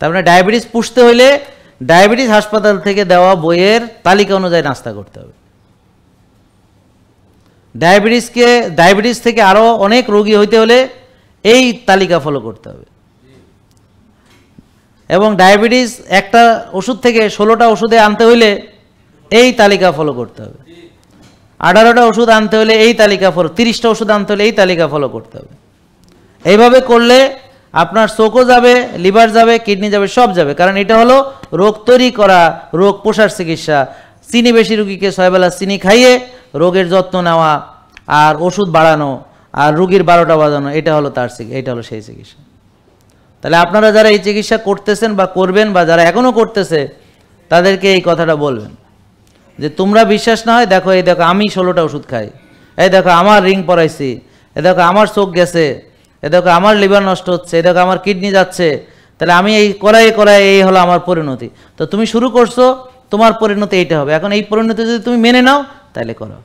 তার মানে ডায়াবেটিস পুষতে হইলে ডায়াবেটিস হাসপাতাল থেকে দেওয়া বইয়ের তালিকা অনুযায়ী নাস্তা করতে হবে। ডায়াবেটিস থেকে আরও অনেক রোগী হইতে হলে এই তালিকা ফলো করতে হবে। এবং ডায়াবেটিস একটা ওষুধ থেকে 16টা ওষুধে আনতে হইলে এই তালিকা ফলো করতে হবে। 18টা ওষুধ আনতে হলে এই তালিকা ফলো, 30টা ওষুধ আনতে হলে এই তালিকা ফলো করতে হবে। এইভাবে করলে আপনার চোখও যাবে, লিভার যাবে, কিডনি যাবে, সব যাবে। কারণ এটা হলো রোগ তৈরি করা, রোগ পোষার চিকিৎসা। চিনি বেশি রুগীকে 6 বেলা চিনি খাইয়ে রোগের যত্ন নেওয়া আর ওষুধ বাড়ানো আর রুগীর 12টা বাজানো, এটা হলো সেই চিকিৎসা। তাহলে আপনারা যারা এই চিকিৎসা করতেছেন বা করবেন বা যারা এখনও করতেছে তাদেরকে এই কথাটা বলবেন যে তোমরা বিশ্বাস না হয় দেখো, এই দেখো আমি 16টা ওষুধ খাই, এই দেখো আমার রিং পরাইছি, এই দেখো আমার চোখ গেছে, এ দেখো আমার লিভার নষ্ট হচ্ছে, এ দেখো আমার কিডনি যাচ্ছে। তাহলে আমি এই করাই এই হলো আমার পরিণতি। তো তুমি শুরু করছো, তোমার পরিণতি এইটা হবে। এখন এই পরিণতি যদি তুমি মেনে নাও তাহলে করো।